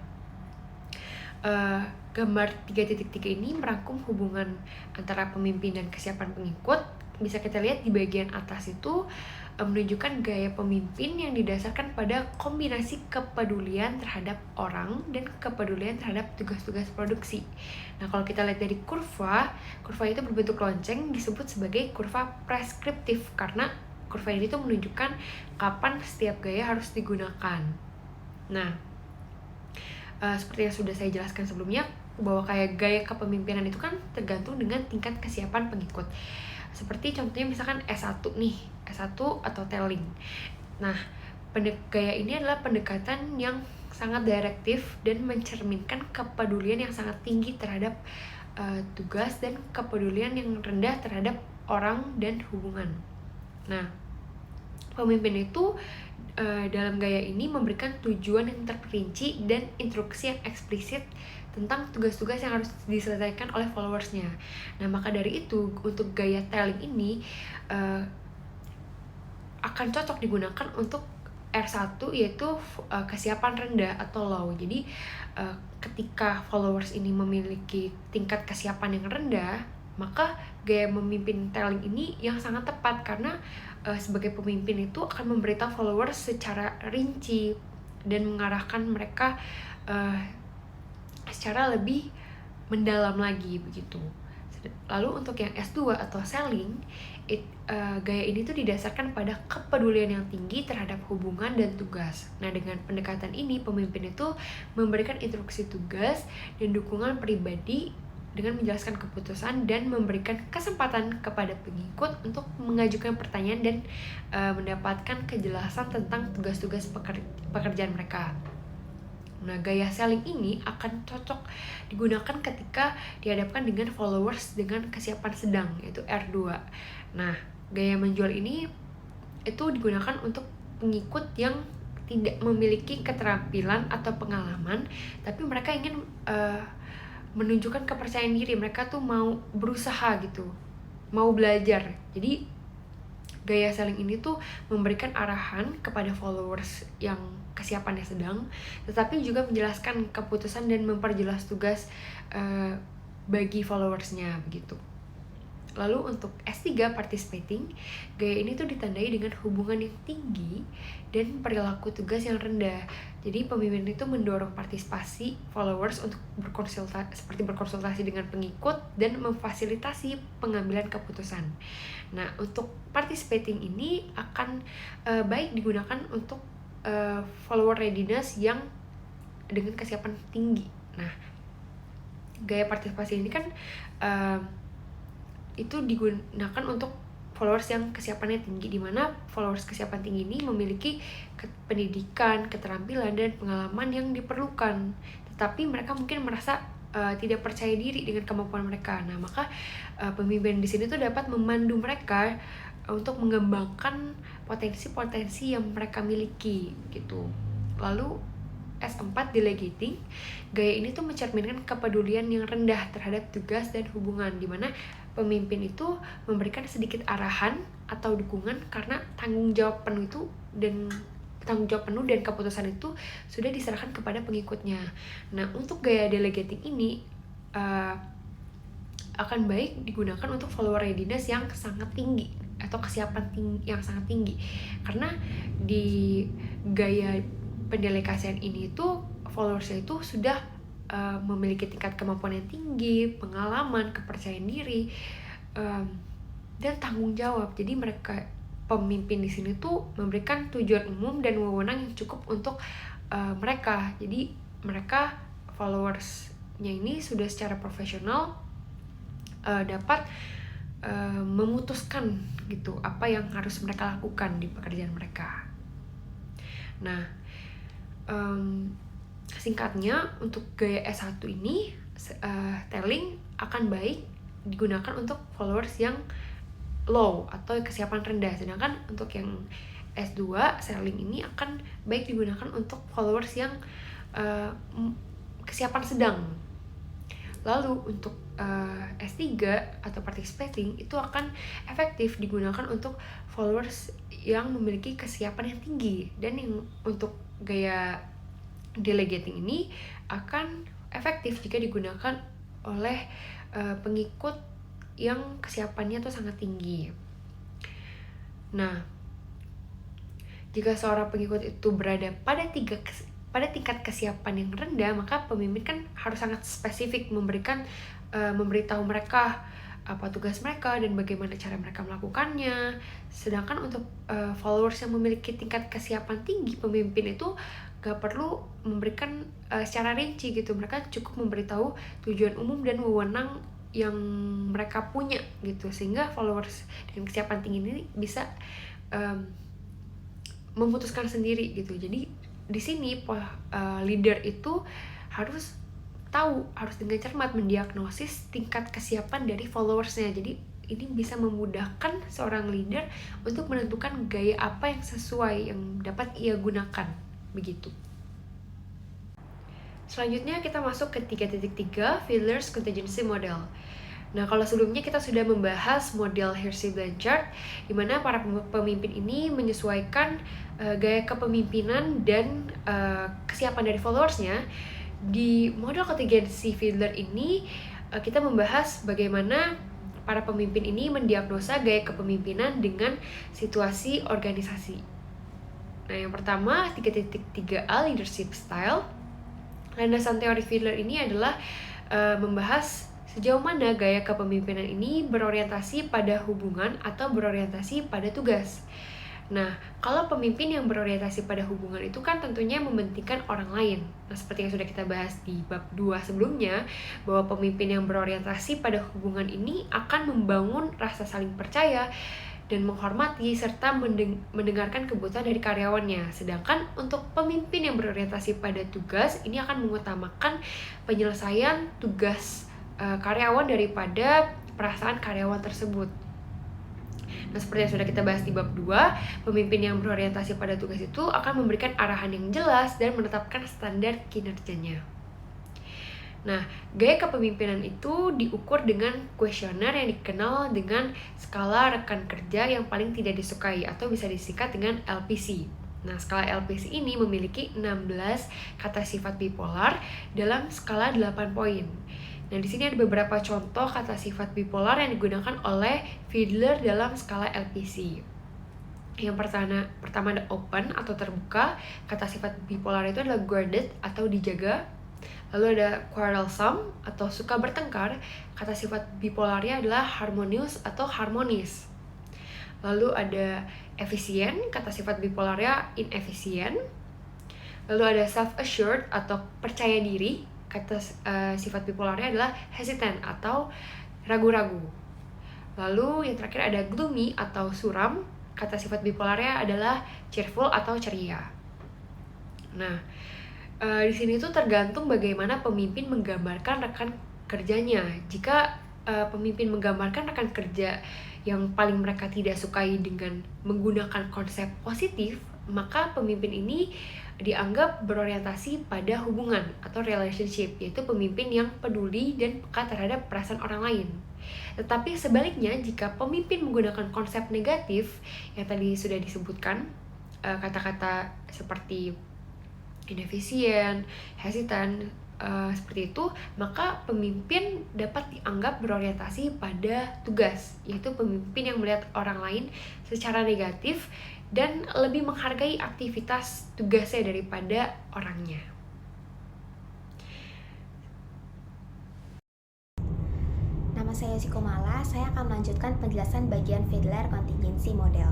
gambar 3.3 ini merangkum hubungan antara pemimpin dan kesiapan pengikut. Bisa kita lihat di bagian atas itu menunjukkan gaya pemimpin yang didasarkan pada kombinasi kepedulian terhadap orang dan kepedulian terhadap tugas-tugas produksi. Nah, kalau kita lihat dari kurva itu berbentuk lonceng, disebut sebagai kurva preskriptif karena kurva ini tuh menunjukkan kapan setiap gaya harus digunakan. Nah, seperti yang sudah saya jelaskan sebelumnya, bahwa kayak gaya kepemimpinan itu kan tergantung dengan tingkat kesiapan pengikut. Seperti contohnya misalkan S1 nih, S1 atau telling. Nah, gaya ini adalah pendekatan yang sangat direktif dan mencerminkan kepedulian yang sangat tinggi terhadap tugas dan kepedulian yang rendah terhadap orang dan hubungan. Nah, pemimpin itu dalam gaya ini memberikan tujuan yang terperinci dan instruksi yang eksplisit tentang tugas-tugas yang harus diselesaikan oleh followersnya. Nah, maka dari itu untuk gaya telling ini akan cocok digunakan untuk R1, yaitu kesiapan rendah atau low. Jadi ketika followers ini memiliki tingkat kesiapan yang rendah, maka gaya memimpin telling ini yang sangat tepat karena sebagai pemimpin itu akan memberitahu followers secara rinci dan mengarahkan mereka secara lebih mendalam lagi begitu. Lalu untuk yang S2 atau selling, gaya ini tuh didasarkan pada kepedulian yang tinggi terhadap hubungan dan tugas. Nah, dengan pendekatan ini pemimpin itu memberikan instruksi tugas dan dukungan pribadi dengan menjelaskan keputusan dan memberikan kesempatan kepada pengikut untuk mengajukan pertanyaan dan mendapatkan kejelasan tentang tugas-tugas pekerjaan mereka. Nah, gaya selling ini akan cocok digunakan ketika dihadapkan dengan followers dengan kesiapan sedang, yaitu R2. Nah, gaya menjual ini itu digunakan untuk pengikut yang tidak memiliki keterampilan atau pengalaman, tapi mereka ingin menunjukkan kepercayaan diri. Mereka tuh mau berusaha gitu, mau belajar. Jadi gaya selling ini tuh memberikan arahan kepada followers yang kesiapannya sedang, tetapi juga menjelaskan keputusan dan memperjelas tugas bagi followersnya begitu. Lalu untuk S3 participating, gaya ini tuh ditandai dengan hubungan yang tinggi dan perilaku tugas yang rendah. Jadi pemimpin itu mendorong partisipasi followers untuk berkonsultasi dengan pengikut dan memfasilitasi pengambilan keputusan. Nah, untuk participating ini akan baik digunakan untuk follower readiness yang dengan kesiapan tinggi. Nah, gaya partisipasi ini kan itu digunakan untuk followers yang kesiapannya tinggi, di mana followers kesiapan tinggi ini memiliki pendidikan, keterampilan, dan pengalaman yang diperlukan, tetapi mereka mungkin merasa tidak percaya diri dengan kemampuan mereka. Nah, maka pemimpin di sini tuh dapat memandu mereka untuk mengembangkan potensi-potensi yang mereka miliki gitu. Lalu S4 delegating, gaya ini tuh mencerminkan kepedulian yang rendah terhadap tugas dan hubungan, di mana pemimpin itu memberikan sedikit arahan atau dukungan karena tanggung jawab penuh dan keputusan itu sudah diserahkan kepada pengikutnya. Nah, untuk gaya delegating ini akan baik digunakan untuk follower readiness yang sangat tinggi atau kesiapan yang sangat tinggi, karena di gaya pendelegasian ini tuh followersnya itu sudah memiliki tingkat kemampuan yang tinggi, pengalaman, kepercayaan diri, dan tanggung jawab. Jadi mereka pemimpin di sini tuh memberikan tujuan umum dan wewenang yang cukup untuk mereka. Jadi mereka followersnya ini sudah secara profesional dapat memutuskan gitu apa yang harus mereka lakukan di pekerjaan mereka. Nah, singkatnya untuk gaya S1 ini telling akan baik digunakan untuk followers yang low atau kesiapan rendah, sedangkan untuk yang S2 selling ini akan baik digunakan untuk followers yang kesiapan sedang. Lalu untuk S3 atau participating itu akan efektif digunakan untuk followers yang memiliki kesiapan yang tinggi, dan yang untuk gaya delegating ini akan efektif jika digunakan oleh pengikut yang kesiapannya tuh sangat tinggi. Nah, jika seorang pengikut itu berada pada tingkat kesiapan yang rendah, maka pemimpin kan harus sangat spesifik memberitahu mereka apa tugas mereka dan bagaimana cara mereka melakukannya. Sedangkan untuk followers yang memiliki tingkat kesiapan tinggi, pemimpin itu gak perlu memberikan secara rinci gitu. Mereka cukup memberitahu tujuan umum dan wewenang yang mereka punya gitu, sehingga followers dengan kesiapan tinggi ini bisa memutuskan sendiri gitu. Jadi di sini leader itu harus dengan cermat mendiagnosis tingkat kesiapan dari followersnya. Jadi ini bisa memudahkan seorang leader untuk menentukan gaya apa yang sesuai yang dapat ia gunakan begitu. Selanjutnya kita masuk ke 3.3 Fiedler's Contingency Model. Nah, kalau sebelumnya kita sudah membahas model Hersey-Blanchard, di mana para pemimpin ini menyesuaikan gaya kepemimpinan dan kesiapan dari followersnya. Di model contingency Fiedler ini kita membahas bagaimana para pemimpin ini mendiagnosa gaya kepemimpinan dengan situasi organisasi. Nah, yang pertama 3.3a Leadership Style. Landasan teori Fiedler ini adalah membahas sejauh mana gaya kepemimpinan ini berorientasi pada hubungan atau berorientasi pada tugas. Nah, kalau pemimpin yang berorientasi pada hubungan itu kan tentunya mementingkan orang lain. Nah, seperti yang sudah kita bahas di bab 2 sebelumnya, bahwa pemimpin yang berorientasi pada hubungan ini akan membangun rasa saling percaya dan menghormati serta mendengarkan kebutuhan dari karyawannya. Sedangkan untuk pemimpin yang berorientasi pada tugas, ini akan mengutamakan penyelesaian tugas karyawan daripada perasaan karyawan tersebut. Nah, seperti yang sudah kita bahas di bab 2, pemimpin yang berorientasi pada tugas itu akan memberikan arahan yang jelas dan menetapkan standar kinerjanya. Nah, gaya kepemimpinan itu diukur dengan kuesioner yang dikenal dengan skala rekan kerja yang paling tidak disukai atau bisa disingkat dengan LPC. Nah, skala LPC ini memiliki 16 kata sifat bipolar dalam skala 8 poin. Nah, di sini ada beberapa contoh kata sifat bipolar yang digunakan oleh Fiedler dalam skala LPC. Yang pertama ada open atau terbuka. Kata sifat bipolar itu adalah guarded atau dijaga. Lalu ada quarrelsome atau suka bertengkar. Kata sifat bipolarnya adalah harmonious atau harmonis. Lalu ada efisien, kata sifat bipolarnya inefisien. Lalu ada self-assured atau percaya diri, kata sifat bipolarnya adalah hesitant atau ragu-ragu. Lalu yang terakhir ada gloomy atau suram, kata sifat bipolarnya adalah cheerful atau ceria. Nah, di sini tuh tergantung bagaimana pemimpin menggambarkan rekan kerjanya. Jika pemimpin menggambarkan rekan kerja yang paling mereka tidak sukai dengan menggunakan konsep positif, maka pemimpin ini dianggap berorientasi pada hubungan atau relationship, yaitu pemimpin yang peduli dan peka terhadap perasaan orang lain. Tetapi sebaliknya, jika pemimpin menggunakan konsep negatif yang tadi sudah disebutkan, kata-kata seperti inefisien, hesitant, seperti itu, maka pemimpin dapat dianggap berorientasi pada tugas, yaitu pemimpin yang melihat orang lain secara negatif dan lebih menghargai aktivitas tugasnya daripada orangnya. Nama saya Sikomala, saya akan melanjutkan penjelasan bagian Fiedler Contingency Model.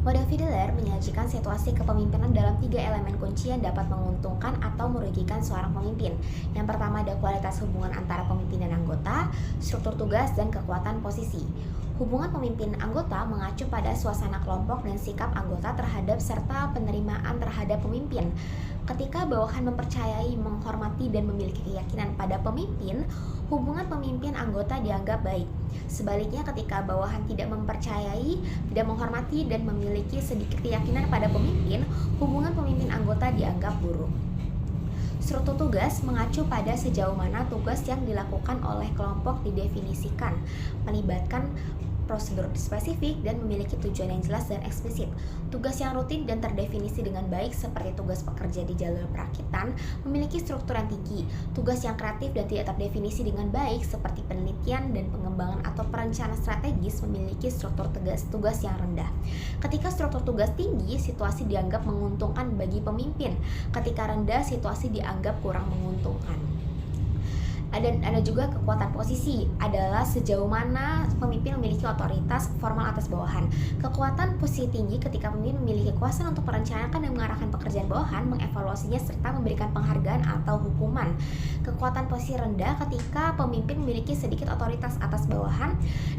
Model Fiedler menyajikan situasi kepemimpinan dalam 3 elemen kunci yang dapat menguntungkan atau merugikan seorang pemimpin. Yang pertama ada kualitas hubungan antara pemimpin dan anggota, struktur tugas, dan kekuatan posisi. Hubungan pemimpin anggota mengacu pada suasana kelompok dan sikap anggota terhadap serta penerimaan terhadap pemimpin. Ketika bawahan mempercayai, menghormati, dan memiliki keyakinan pada pemimpin, hubungan pemimpin anggota dianggap baik. Sebaliknya, ketika bawahan tidak mempercayai, tidak menghormati, dan memiliki sedikit keyakinan pada pemimpin, hubungan pemimpin anggota dianggap buruk. Struktur tugas mengacu pada sejauh mana tugas yang dilakukan oleh kelompok didefinisikan, melibatkan prosedur spesifik dan memiliki tujuan yang jelas dan eksplisit. Tugas yang rutin dan terdefinisi dengan baik seperti tugas pekerja di jalur perakitan memiliki struktur yang tinggi. Tugas yang kreatif dan tidak terdefinisi dengan baik seperti penelitian dan pengembangan atau perencanaan strategis memiliki struktur tugas yang rendah. Ketika struktur tugas tinggi, situasi dianggap menguntungkan bagi pemimpin. Ketika rendah, situasi dianggap kurang menguntungkan. Ada juga kekuatan posisi, adalah sejauh mana pemimpin memiliki otoritas formal atas bawahan. Kekuatan posisi tinggi ketika pemimpin memiliki kuasa untuk merencanakan dan mengarahkan pekerjaan bawahan, mengevaluasinya, serta memberikan penghargaan atau hukuman. Kekuatan posisi rendah ketika pemimpin memiliki sedikit otoritas atas bawahan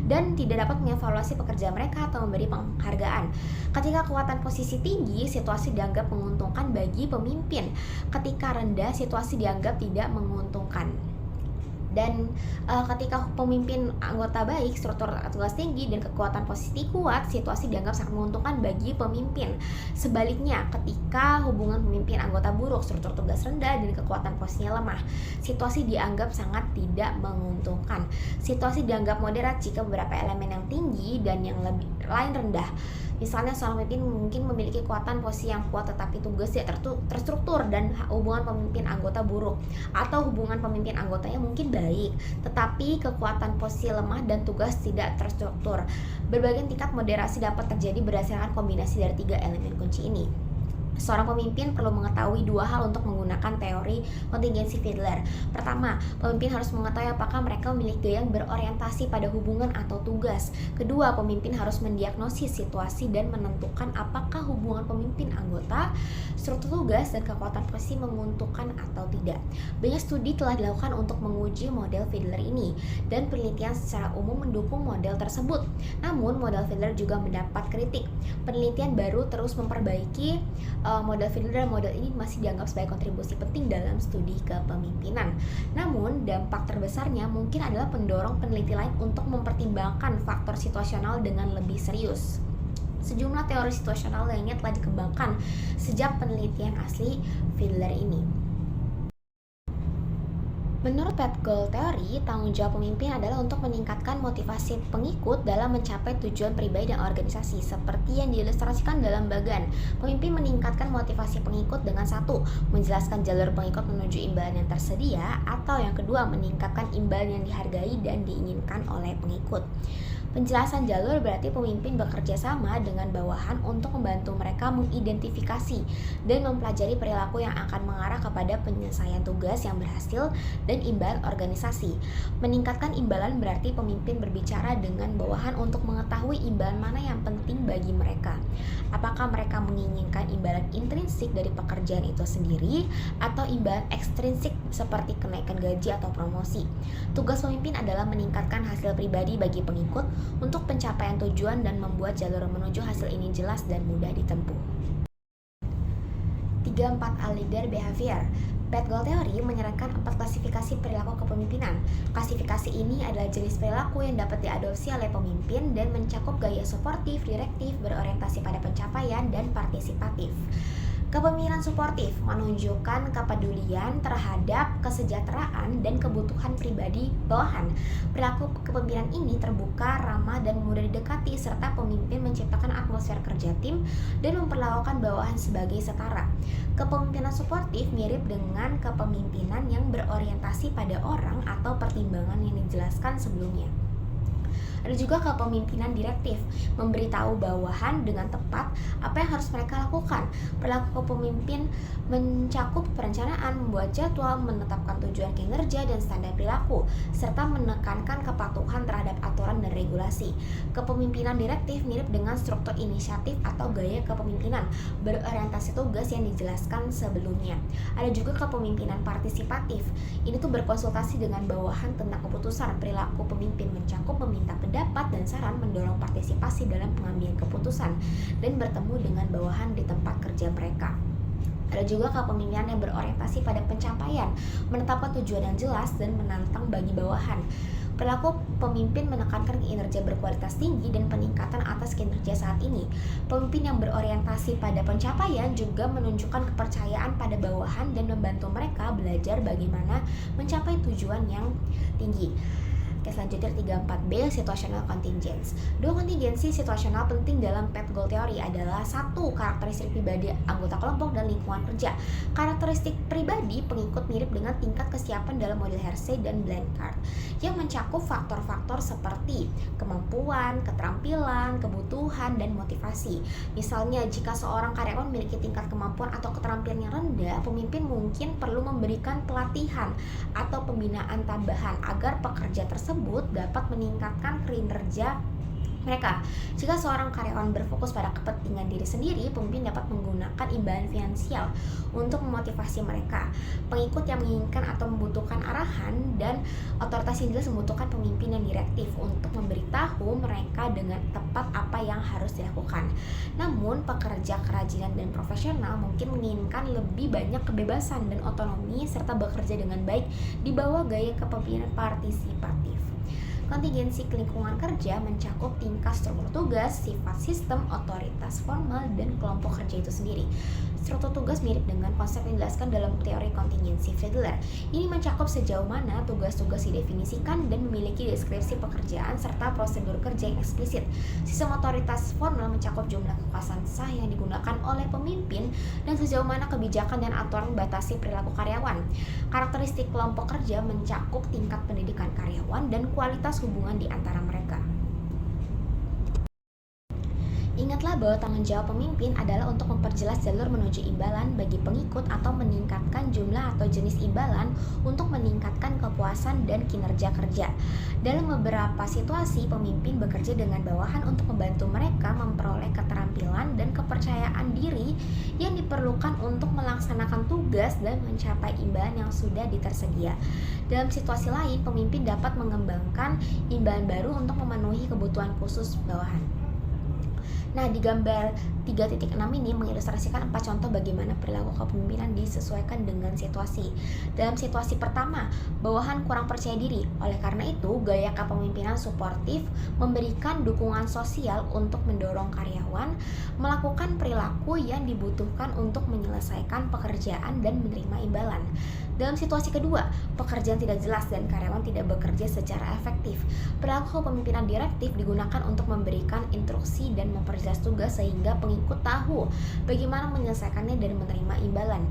dan tidak dapat mengevaluasi pekerjaan mereka atau memberi penghargaan. Ketika kekuatan posisi tinggi, situasi dianggap menguntungkan bagi pemimpin. Ketika rendah, situasi dianggap tidak menguntungkan. Dan ketika pemimpin anggota baik, struktur tugas tinggi, dan kekuatan posisi kuat, situasi dianggap sangat menguntungkan bagi pemimpin. Sebaliknya, ketika hubungan pemimpin anggota buruk, struktur tugas rendah, dan kekuatan posisinya lemah, situasi dianggap sangat tidak menguntungkan. Situasi dianggap moderat jika beberapa elemen yang tinggi dan yang lain rendah. Misalnya seorang pemimpin mungkin memiliki kekuatan posisi yang kuat tetapi tugas tidak terstruktur dan hubungan pemimpin anggota buruk, atau hubungan pemimpin anggotanya mungkin baik tetapi kekuatan posisi lemah dan tugas tidak terstruktur. Berbagai tingkat moderasi dapat terjadi berdasarkan kombinasi dari 3 elemen kunci ini. Seorang pemimpin perlu mengetahui dua hal untuk menggunakan teori kontingensi Fiedler. Pertama, pemimpin harus mengetahui apakah mereka memiliki gaya yang berorientasi pada hubungan atau tugas. Kedua, pemimpin harus mendiagnosis situasi dan menentukan apakah hubungan pemimpin anggota, struktur tugas, dan kekuatan posisi menguntungkan atau tidak. Banyak studi telah dilakukan untuk menguji model Fiedler ini, dan penelitian secara umum mendukung model tersebut. Namun, model Fiedler juga mendapat kritik. Penelitian baru terus memperbaiki model Fiedler dan model ini masih dianggap sebagai kontribusi penting dalam studi kepemimpinan. Namun, dampak terbesarnya mungkin adalah mendorong peneliti lain untuk mempertimbangkan faktor situasional dengan lebih serius. Sejumlah teori situasional lainnya telah dikembangkan sejak penelitian asli Fiedler ini. Menurut Pat Goal Theory, tanggung jawab pemimpin adalah untuk meningkatkan motivasi pengikut dalam mencapai tujuan pribadi dan organisasi, seperti yang diilustrasikan dalam bagan. Pemimpin meningkatkan motivasi pengikut dengan satu, menjelaskan jalur pengikut menuju imbalan yang tersedia, atau yang kedua, meningkatkan imbalan yang dihargai dan diinginkan oleh pengikut. Penjelasan jalur berarti pemimpin bekerja sama dengan bawahan untuk membantu mereka mengidentifikasi dan mempelajari perilaku yang akan mengarah kepada penyelesaian tugas yang berhasil dan imbalan organisasi. Meningkatkan imbalan berarti pemimpin berbicara dengan bawahan untuk mengetahui imbalan mana yang penting bagi mereka. Apakah mereka menginginkan imbalan intrinsik dari pekerjaan itu sendiri atau imbalan ekstrinsik seperti kenaikan gaji atau promosi. Tugas pemimpin adalah meningkatkan hasil pribadi bagi pengikut untuk pencapaian tujuan dan membuat jalur menuju hasil ini jelas dan mudah ditempuh. 3-4 leader behavior. Pat Goal Theory menyarankan 4 klasifikasi perilaku kepemimpinan. Klasifikasi ini adalah jenis perilaku yang dapat diadopsi oleh pemimpin dan mencakup gaya suportif, direktif, berorientasi pada pencapaian, dan partisipatif. Kepemimpinan suportif menunjukkan kepedulian terhadap kesejahteraan dan kebutuhan pribadi bawahan. Perilaku kepemimpinan ini terbuka, ramah, dan mudah didekati, serta pemimpin menciptakan atmosfer kerja tim dan memperlakukan bawahan sebagai setara. Kepemimpinan suportif mirip dengan kepemimpinan yang berorientasi pada orang atau pertimbangan yang dijelaskan sebelumnya. Ada juga kepemimpinan direktif, memberitahu bawahan dengan tepat apa yang harus mereka lakukan. Perilaku kepemimpin mencakup perencanaan, membuat jadwal, menetapkan tujuan kinerja dan standar perilaku, serta menekankan kepatuhan terhadap aturan dan regulasi. Kepemimpinan direktif mirip dengan struktur inisiatif atau gaya kepemimpinan, berorientasi tugas yang dijelaskan sebelumnya. Ada juga kepemimpinan partisipatif. Ini tuh berkonsultasi dengan bawahan tentang keputusan. Perilaku pemimpin mencakup meminta pendapat dan saran, mendorong partisipasi dalam pengambilan keputusan, dan bertemu dengan bawahan di tempat kerja mereka. Ada juga kepemimpinan yang berorientasi pada pencapaian, menetapkan tujuan yang jelas dan menantang bagi bawahan. Perilaku pemimpin menekankan kinerja berkualitas tinggi dan peningkatan atas kinerja saat ini. Pemimpin yang berorientasi pada pencapaian juga menunjukkan kepercayaan pada bawahan dan membantu mereka belajar bagaimana mencapai tujuan yang tinggi. Oke, selanjutnya 3-4B, situational contingents. Dua kontingensi situasional penting dalam Pat Goal Theory adalah 1. Karakteristik pribadi anggota kelompok dan lingkungan kerja. Karakteristik pribadi pengikut mirip dengan tingkat kesiapan dalam model Hersey dan Blanchard, yang mencakup faktor-faktor seperti kemampuan, keterampilan, kebutuhan, dan motivasi. Misalnya, jika seorang karyawan memiliki tingkat kemampuan atau keterampilan yang rendah, pemimpin mungkin perlu memberikan pelatihan atau pembinaan tambahan agar pekerja tersebut dapat meningkatkan kinerja mereka. Jika seorang karyawan berfokus pada kepentingan diri sendiri, pemimpin dapat menggunakan imbalan finansial untuk memotivasi mereka. Pengikut yang menginginkan atau membutuhkan arahan dan otoritas yang jelas membutuhkan pemimpin yang direktif untuk memberitahu mereka dengan tepat apa yang harus dilakukan. Namun, pekerja kerajinan dan profesional mungkin menginginkan lebih banyak kebebasan dan otonomi serta bekerja dengan baik di bawah gaya kepemimpinan partisipatif. Kontingensi lingkungan kerja mencakup tingkat struktur tugas, sifat sistem, otoritas formal, dan kelompok kerja itu sendiri. Struktur tugas mirip dengan konsep yang dijelaskan dalam teori kontingensi Fiedler. Ini mencakup sejauh mana tugas-tugas didefinisikan dan memiliki deskripsi pekerjaan serta prosedur kerja yang eksplisit. Sistem otoritas formal mencakup jumlah kekuasaan sah yang digunakan oleh pemimpin dan sejauh mana kebijakan dan aturan membatasi perilaku karyawan. Karakteristik kelompok kerja mencakup tingkat pendidikan karyawan dan kualitas hubungan di antara mereka. Ingatlah bahwa tanggung jawab pemimpin adalah untuk memperjelas jalur menuju imbalan bagi pengikut atau meningkatkan jumlah atau jenis imbalan untuk meningkatkan kepuasan dan kinerja kerja. Dalam beberapa situasi, pemimpin bekerja dengan bawahan untuk membantu mereka memperoleh keterampilan dan kepercayaan diri yang diperlukan untuk melaksanakan tugas dan mencapai imbalan yang sudah tersedia. Dalam situasi lain, pemimpin dapat mengembangkan imbalan baru untuk memenuhi kebutuhan khusus bawahan. Nah, di gambar 3.6 ini mengilustrasikan 4 contoh bagaimana perilaku kepemimpinan disesuaikan dengan situasi. Dalam situasi pertama, bawahan kurang percaya diri. Oleh karena itu, gaya kepemimpinan suportif memberikan dukungan sosial untuk mendorong karyawan melakukan perilaku yang dibutuhkan untuk menyelesaikan pekerjaan dan menerima imbalan. Dalam situasi kedua, pekerjaan tidak jelas dan karyawan tidak bekerja secara efektif. Perilaku kepemimpinan direktif digunakan untuk memberikan instruksi dan memperjelas tugas sehingga pengikut tahu bagaimana menyelesaikannya dan menerima imbalan.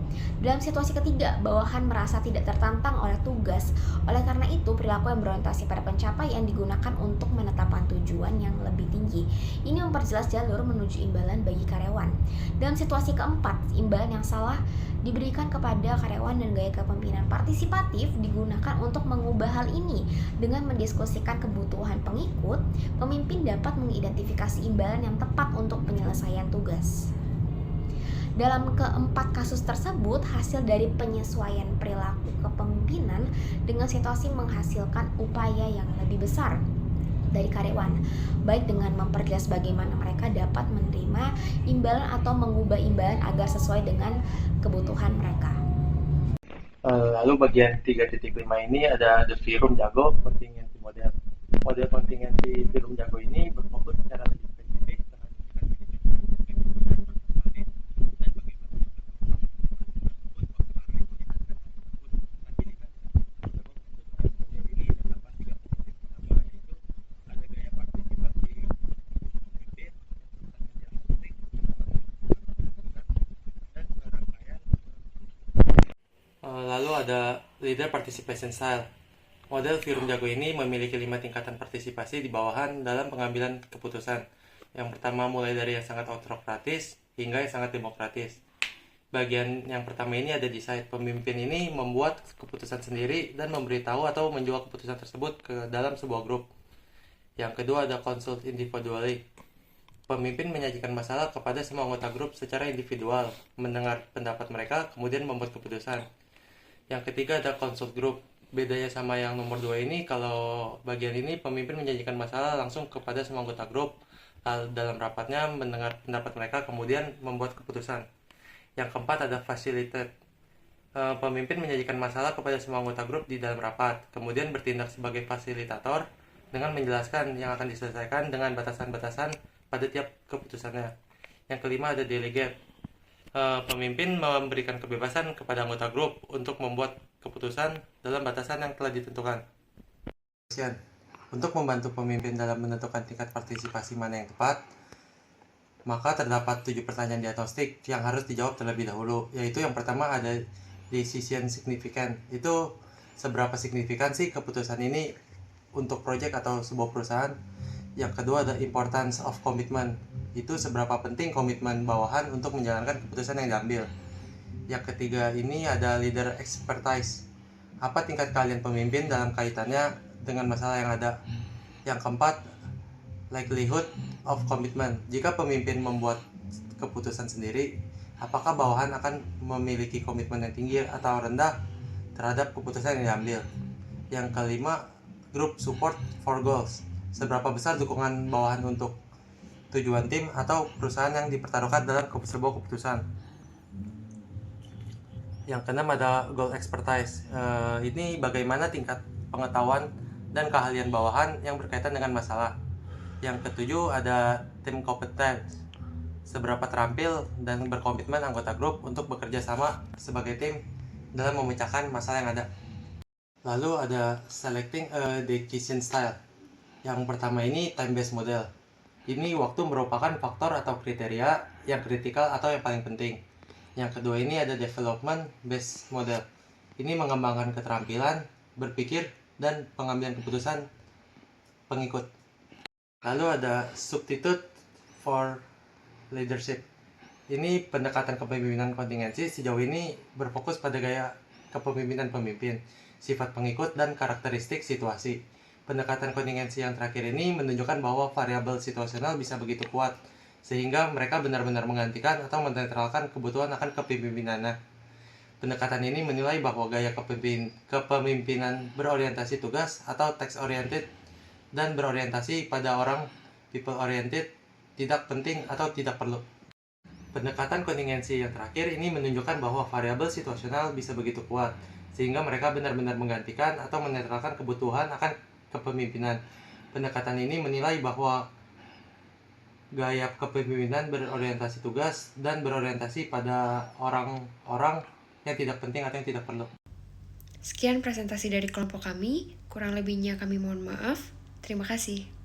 Dalam situasi ketiga, bawahan merasa tidak tertantang oleh tugas. Oleh karena itu, perilaku yang berorientasi pada pencapaian digunakan untuk menetapkan tujuan yang lebih tinggi. Ini memperjelas jalur menuju imbalan bagi karyawan. Dalam situasi keempat, imbalan yang salah diberikan kepada karyawan dan gaya kepemimpinan partisipatif digunakan untuk mengubah hal ini. Dengan mendiskusikan kebutuhan pengikut, pemimpin dapat mengidentifikasi imbalan yang tepat untuk penyelesaian tugas. Dalam keempat kasus tersebut, hasil dari penyesuaian perilaku kepemimpinan dengan situasi menghasilkan upaya yang lebih besar dari karyawan, baik dengan memperjelas bagaimana mereka dapat menerima imbalan atau mengubah imbalan agar sesuai dengan kebutuhan mereka. Lalu bagian 3.5 ini ada The Forum Jago Contingency Model. Model contingency Forum Jago ini berfokus secara lebih spesifik Lalu ada Leader Participation Style. Model Forum Jago ini memiliki 5 tingkatan partisipasi di bawahan dalam pengambilan keputusan. Yang pertama mulai dari yang sangat autokratis hingga yang sangat demokratis. Bagian yang pertama ini ada decide. Pemimpin ini membuat keputusan sendiri dan memberitahu atau menjual keputusan tersebut ke dalam sebuah grup. Yang kedua ada consult individually. Pemimpin menyajikan masalah kepada semua anggota grup secara individual, mendengar pendapat mereka, kemudian membuat keputusan. Yang ketiga ada consult group. Bedanya sama yang nomor 2 ini, kalau bagian ini pemimpin menyajikan masalah langsung kepada semua anggota grup. Dalam rapatnya mendengar pendapat mereka, kemudian membuat keputusan. Yang keempat ada facilitate. Pemimpin menyajikan masalah kepada semua anggota grup di dalam rapat, kemudian bertindak sebagai fasilitator dengan menjelaskan yang akan diselesaikan dengan batasan-batasan pada tiap keputusannya. Yang kelima ada delegate. Pemimpin memberikan kebebasan kepada anggota grup untuk membuat keputusan dalam batasan yang telah ditentukan. Untuk membantu pemimpin dalam menentukan tingkat partisipasi mana yang tepat, maka terdapat 7 pertanyaan diagnostik yang harus dijawab terlebih dahulu, yaitu yang pertama ada decision significant. Itu seberapa signifikan sih keputusan ini untuk proyek atau sebuah perusahaan. Yang kedua ada importance of commitment. Itu seberapa penting komitmen bawahan untuk menjalankan keputusan yang diambil. Yang ketiga ini ada leader expertise. Apa tingkat kalian pemimpin dalam kaitannya dengan masalah yang ada. Yang keempat, likelihood of commitment. Jika pemimpin membuat keputusan sendiri, apakah bawahan akan memiliki komitmen yang tinggi atau rendah terhadap keputusan yang diambil. Yang kelima, group support for goals. Seberapa besar dukungan bawahan untuk tujuan tim atau perusahaan yang dipertaruhkan dalam sebuah keputusan. Yang keenam ada goal expertise. Ini bagaimana tingkat pengetahuan dan keahlian bawahan yang berkaitan dengan masalah. Yang ketujuh ada team competence. Seberapa terampil dan berkomitmen anggota grup untuk bekerja sama sebagai tim dalam memecahkan masalah yang ada. Lalu ada selecting a decision style. Yang pertama ini time-based model. Ini waktu merupakan faktor atau kriteria yang kritikal atau yang paling penting. Yang kedua ini ada development-based model. Ini mengembangkan keterampilan, berpikir, dan pengambilan keputusan pengikut. Lalu ada substitute for leadership. Ini pendekatan kepemimpinan kontingensi sejauh ini berfokus pada gaya kepemimpinan pemimpin, sifat pengikut, dan karakteristik situasi. Pendekatan kontingensi yang terakhir ini menunjukkan bahwa variabel situasional bisa begitu kuat, sehingga mereka benar-benar menggantikan atau menetralkan kebutuhan akan kepemimpinannya. Pendekatan ini menilai bahwa gaya kepemimpinan berorientasi tugas atau task-oriented dan berorientasi pada orang people-oriented tidak penting atau tidak perlu. Pendekatan kontingensi yang terakhir ini menunjukkan bahwa variabel situasional bisa begitu kuat, sehingga mereka benar-benar menggantikan atau menetralkan kebutuhan akan kepemimpinan. Pendekatan ini menilai bahwa gaya kepemimpinan berorientasi tugas dan berorientasi pada orang-orang yang tidak penting atau yang tidak perlu. Sekian presentasi dari kelompok kami, kurang lebihnya kami mohon maaf. Terima kasih.